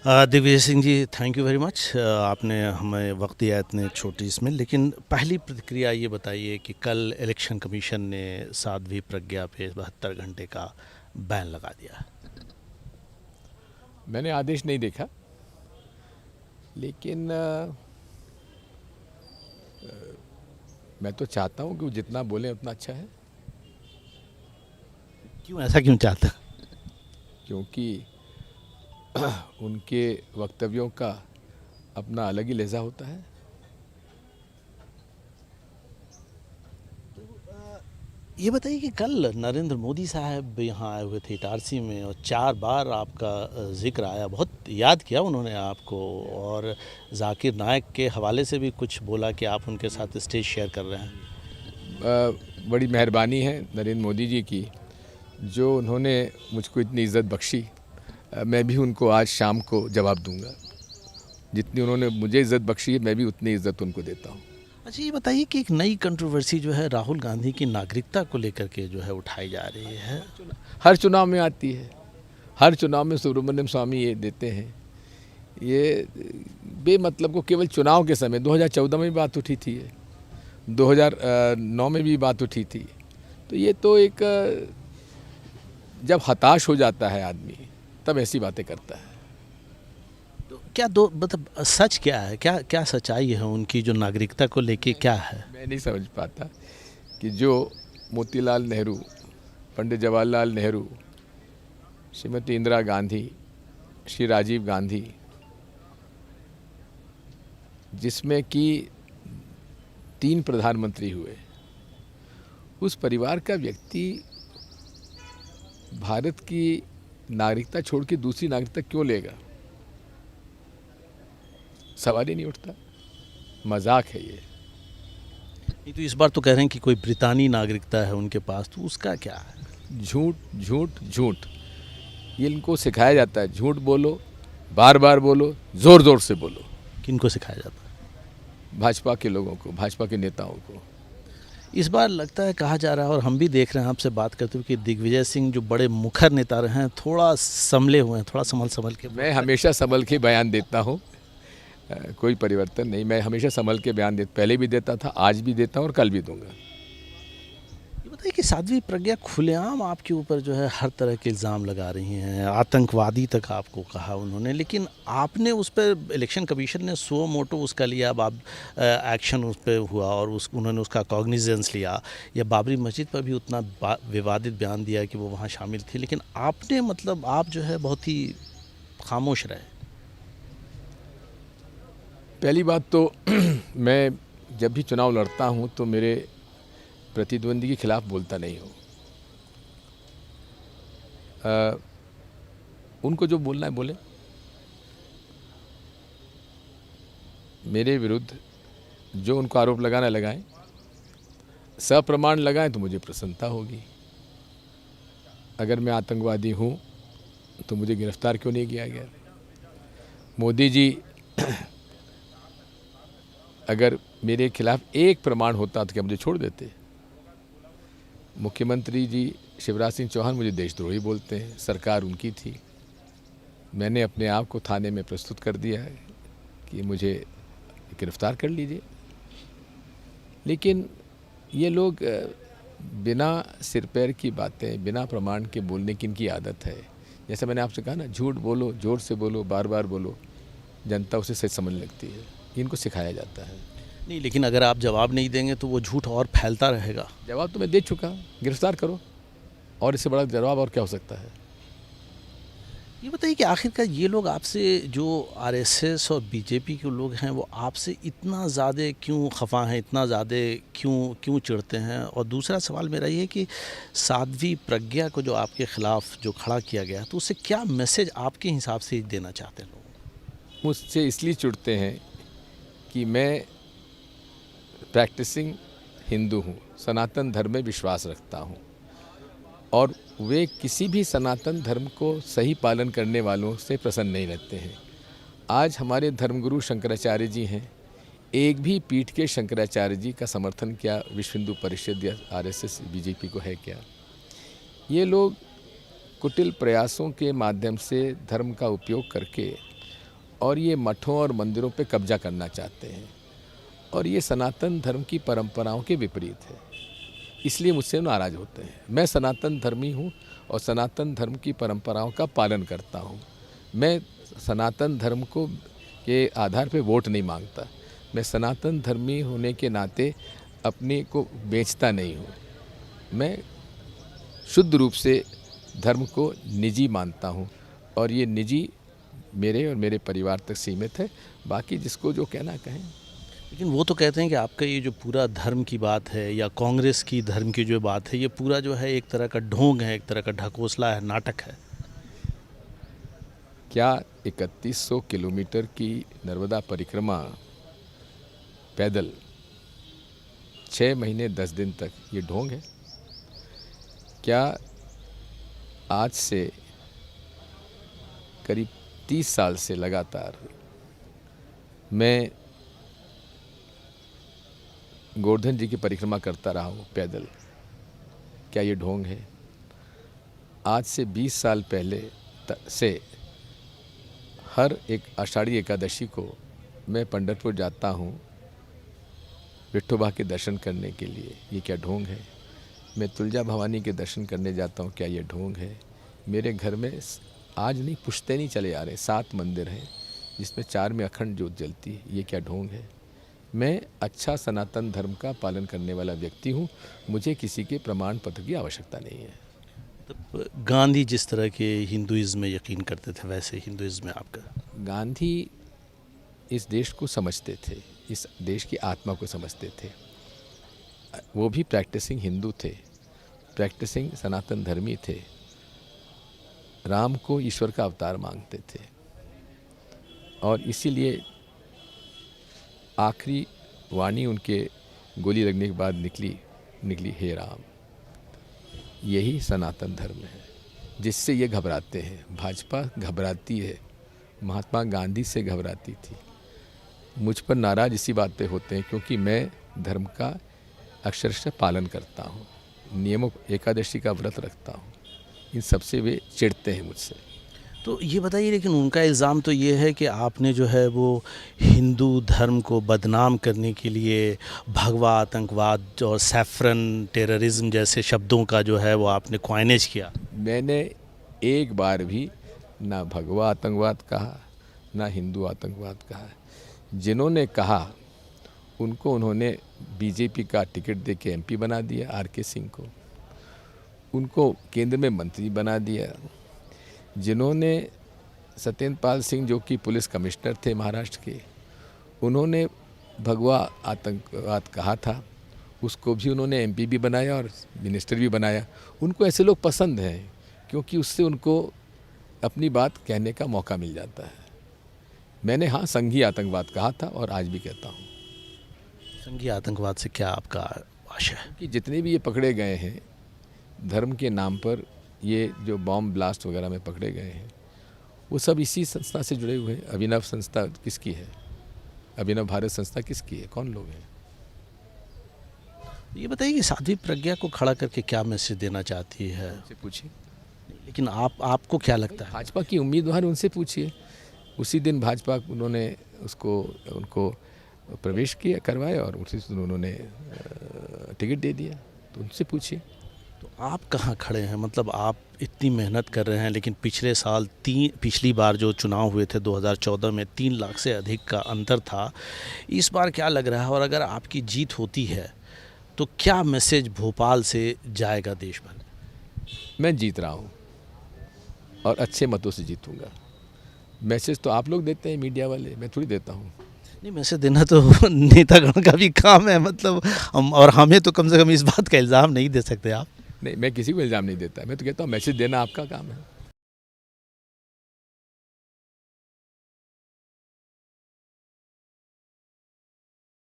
Digvijay Singh ji, thank you very much. आपने हमें वक्त दिया इतने छोटी इसमें, लेकिन पहली प्रतिक्रिया ये बताइए कि कल इलेक्शन कमीशन ने साध्वी प्रज्ञा पे 72 घंटे का बैन लगा दिया। मैंने आदेश नहीं देखा, लेकिन मैं तो चाहता हूँ कि वो जितना बोलें उतना अच्छा है, क्यों, ऐसा क्यों चाहते हैं? क्योंकि उनके वक्तव्यों का अपना अलग ही लहजा होता है। ये बताइए कि कल नरेंद्र मोदी साहब यहाँ आए हुए थे इटारसी में और 4 बार आपका जिक्र आया, बहुत याद किया उन्होंने आपको, और जाकिर नायक के हवाले से भी कुछ बोला कि आप उनके साथ स्टेज शेयर कर रहे हैं। बड़ी मेहरबानी है नरेंद्र मोदी जी की, जो उन्होंने मुझको इतनी इज़्ज़त बख्शी। मैं भी उनको आज शाम को जवाब दूंगा। जितनी उन्होंने मुझे इज़्ज़त बख्शी है, मैं भी उतनी इज़्ज़त उनको देता हूँ। अच्छा, ये बताइए कि एक नई कंट्रोवर्सी जो है राहुल गांधी की नागरिकता को लेकर के जो है उठाई जा रही है। हर चुनाव में आती है, हर चुनाव में सुब्रमण्यम स्वामी ये देते हैं। ये बेमतलब को केवल चुनाव के समय 2014 में भी बात उठी थी, 2009 में भी बात उठी थी। तो ये तो एक, जब हताश हो जाता है आदमी तब ऐसी बातें करता है। तो क्या दो मतलब सच क्या है, क्या क्या सच्चाई है उनकी जो नागरिकता को लेके, क्या है? मैं नहीं समझ पाता कि जो मोतीलाल नेहरू, पंडित जवाहरलाल नेहरू, श्रीमती इंदिरा गांधी, श्री राजीव गांधी, जिसमें कि 3 प्रधानमंत्री हुए, उस परिवार का व्यक्ति भारत की नागरिकता छोड़ के दूसरी नागरिकता क्यों लेगा? सवाल ही नहीं उठता। मजाक है ये। नहीं तो इस बार तो कह रहे हैं कि कोई ब्रितानी नागरिकता है उनके पास, तो उसका क्या है? झूठ झूठ झूठ, ये इनको सिखाया जाता है। झूठ बोलो, बार बार बोलो, ज़ोर ज़ोर से बोलो। किनको सिखाया जाता है? भाजपा के लोगों को, भाजपा के नेताओं को। इस बार लगता है, कहा जा रहा है और हम भी देख रहे हैं आपसे बात करते हुए, कि दिग्विजय सिंह जो बड़े मुखर नेता रहे हैं, थोड़ा संभले हुए हैं, थोड़ा संभल संभल के। मैं हमेशा संभल के बयान देता हूँ, कोई परिवर्तन नहीं। मैं हमेशा संभल के बयान पहले भी देता था, आज भी देता हूँ और कल भी दूंगा। ये बताइए कि साध्वी प्रज्ञा खुलेआम आपके ऊपर जो है हर तरह के इल्ज़ाम लगा रही हैं, आतंकवादी तक आपको कहा उन्होंने, लेकिन आपने उस पर, इलेक्शन कमीशन ने सो मोटो उसका लिया, अब आप एक्शन उस पर हुआ और उन्होंने उसका कॉग्निजेंस लिया, या बाबरी मस्जिद पर भी उतना विवादित बयान दिया कि वो वहाँ शामिल थी, लेकिन आपने मतलब आप जो है बहुत ही खामोश रहे। पहली बात तो मैं जब भी चुनाव लड़ता हूँ तो मेरे प्रतिद्वंदी के खिलाफ बोलता नहीं हूँ। उनको जो बोलना है बोले। मेरे विरुद्ध जो उनको आरोप लगाना लगाएं, सप्रमाण लगाएं तो मुझे प्रसन्नता होगी। अगर मैं आतंकवादी हूँ तो मुझे गिरफ्तार क्यों नहीं किया गया? मोदी जी अगर मेरे खिलाफ एक प्रमाण होता तो क्या मुझे छोड़ देते? मुख्यमंत्री जी शिवराज सिंह चौहान मुझे देशद्रोही बोलते हैं, सरकार उनकी थी। मैंने अपने आप को थाने में प्रस्तुत कर दिया है कि मुझे गिरफ्तार कर लीजिए। लेकिन ये लोग बिना सिर पैर की बातें, बिना प्रमाण के बोलने की इनकी आदत है। जैसे मैंने आपसे कहा ना, झूठ बोलो, ज़ोर से बोलो, बार बार बोलो, जनता उसे सच समझने लगती है। इनको सिखाया जाता है। नहीं, लेकिन अगर आप जवाब नहीं देंगे तो वो झूठ और फैलता रहेगा। जवाब तो मैं दे चुका, गिरफ्तार करो, और इससे बड़ा जवाब और क्या हो सकता है? ये बताइए कि आखिरकार ये लोग आपसे, जो आरएसएस और बीजेपी के लोग हैं, वो आपसे इतना ज़्यादा क्यों खफा हैं, इतना ज़्यादा क्यों चिढ़ते हैं? और दूसरा सवाल मेरा ये है कि साध्वी प्रज्ञा को जो आपके ख़िलाफ़ जो खड़ा किया गया, तो उससे क्या मैसेज आपके हिसाब से देना चाहते हैं लोग? मुझसे इसलिए चिढ़ते हैं कि मैं प्रैक्टिसिंग हिंदू हूँ, सनातन धर्म में विश्वास रखता हूँ, और वे किसी भी सनातन धर्म को सही पालन करने वालों से प्रसन्न नहीं रहते हैं। आज हमारे धर्मगुरु शंकराचार्य जी हैं, एक भी पीठ के शंकराचार्य जी का समर्थन क्या विश्व हिंदू परिषद या आरएसएस बीजेपी को है क्या? ये लोग कुटिल प्रयासों के माध्यम से धर्म का उपयोग करके और ये मठों और मंदिरों पे कब्जा करना चाहते हैं और ये सनातन धर्म की परंपराओं के विपरीत है, इसलिए मुझसे नाराज़ होते हैं। मैं सनातन धर्मी हूँ और सनातन धर्म की परंपराओं का पालन करता हूँ। मैं सनातन धर्म को के आधार पे वोट नहीं मांगता। मैं सनातन धर्मी होने के नाते अपने को बेचता नहीं हूँ। मैं शुद्ध रूप से धर्म को निजी मानता हूँ और ये निजी मेरे और मेरे परिवार तक सीमित है। बाकी जिसको जो कहना कहें। लेकिन वो तो कहते हैं कि आपका ये जो पूरा धर्म की बात है या कांग्रेस की धर्म की जो बात है, ये पूरा जो है एक तरह का ढोंग है, एक तरह का ढकोसला है, नाटक है। क्या 3100 किलोमीटर की नर्मदा परिक्रमा पैदल 6 महीने 10 दिन तक ये ढोंग है? क्या आज से करीब 30 साल से लगातार मैं गोवर्धन जी की परिक्रमा करता रहा हूँ पैदल, क्या ये ढोंग है? आज से 20 साल पहले से हर एक आषाढ़ी एकादशी को मैं पंढरपुर जाता हूँ विठोबा के दर्शन करने के लिए, ये क्या ढोंग है? मैं तुलजा भवानी के दर्शन करने जाता हूँ, क्या ये ढोंग है? मेरे घर में आज नहीं पुश्तैनी चले आ रहे 7 मंदिर हैं जिसमें 4 में अखंड ज्योत जलती है, ये क्या ढोंग है? मैं अच्छा सनातन धर्म का पालन करने वाला व्यक्ति हूँ, मुझे किसी के प्रमाण पत्र की आवश्यकता नहीं है। तो गांधी जिस तरह के हिंदुइज्म में यकीन करते थे वैसे हिंदुइज्म में आपका? गांधी इस देश को समझते थे, इस देश की आत्मा को समझते थे। वो भी प्रैक्टिसिंग हिंदू थे, प्रैक्टिसिंग सनातन धर्मी थे, राम को ईश्वर का अवतार मांगते थे और इसीलिए आखिरी वाणी उनके गोली लगने के बाद निकली हे राम। यही सनातन धर्म है जिससे ये घबराते हैं। भाजपा घबराती है, महात्मा गांधी से घबराती थी। मुझ पर नाराज़ इसी बात पे होते हैं क्योंकि मैं धर्म का अक्षरशः पालन करता हूँ, नियमों एकादशी का व्रत रखता हूँ, इन सबसे वे चिढ़ते हैं मुझसे। तो ये बताइए, लेकिन उनका इल्ज़ाम तो ये है कि आपने जो है वो हिंदू धर्म को बदनाम करने के लिए भगवा आतंकवाद और सैफरन टेररिज्म जैसे शब्दों का जो है वो आपने कॉइनेज किया। मैंने एक बार भी ना भगवा आतंकवाद कहा ना हिंदू आतंकवाद कहा। जिन्होंने कहा उनको उन्होंने बीजेपी का टिकट दे के MP बना दिया, RK सिंह को, उनको केंद्र में मंत्री बना दिया। जिन्होंने सत्येंद्र पाल सिंह जो कि पुलिस कमिश्नर थे महाराष्ट्र के, उन्होंने भगवा आतंकवाद कहा था, उसको भी उन्होंने MP भी बनाया और मिनिस्टर भी बनाया। उनको ऐसे लोग पसंद हैं क्योंकि उससे उनको अपनी बात कहने का मौका मिल जाता है। मैंने हाँ संघीय आतंकवाद कहा था और आज भी कहता हूँ। संघीय आतंकवाद से क्या आपका आशय है? कि जितने भी ये पकड़े गए हैं धर्म के नाम पर, ये जो बॉम्ब ब्लास्ट वगैरह में पकड़े गए हैं, वो सब इसी संस्था से जुड़े हुए हैं। अभिनव संस्था किसकी है? अभिनव भारत संस्था किसकी है? कौन लोग हैं? ये बताइए कि साध्वी प्रज्ञा को खड़ा करके क्या मैसेज देना चाहती है? उनसे पूछिए। लेकिन आपको क्या लगता है? भाजपा की उम्मीदवार, उनसे पूछिए। उसी दिन भाजपा उन्होंने उनको प्रवेश किया, करवाया और उसी दिन उन्होंने टिकट दे दिया, तो उनसे पूछिए। तो आप कहाँ खड़े हैं? मतलब आप इतनी मेहनत कर रहे हैं, लेकिन पिछले साल पिछली बार जो चुनाव हुए थे 2014 में 3 लाख से अधिक का अंतर था। इस बार क्या लग रहा है, और अगर आपकी जीत होती है तो क्या मैसेज भोपाल से जाएगा देश भर? मैं जीत रहा हूँ और अच्छे मतों से जीतूंगा। मैसेज तो आप लोग देते हैं मीडिया वाले, मैं थोड़ी देता हूँ। नहीं, मैसेज देना तो नेतागण का भी काम है, मतलब और हमें तो कम से कम इस बात का इल्ज़ाम नहीं दे सकते आप। नहीं, मैं किसी को इल्ज़ाम नहीं देता, मैं तो कहता हूँ मैसेज देना आपका काम है।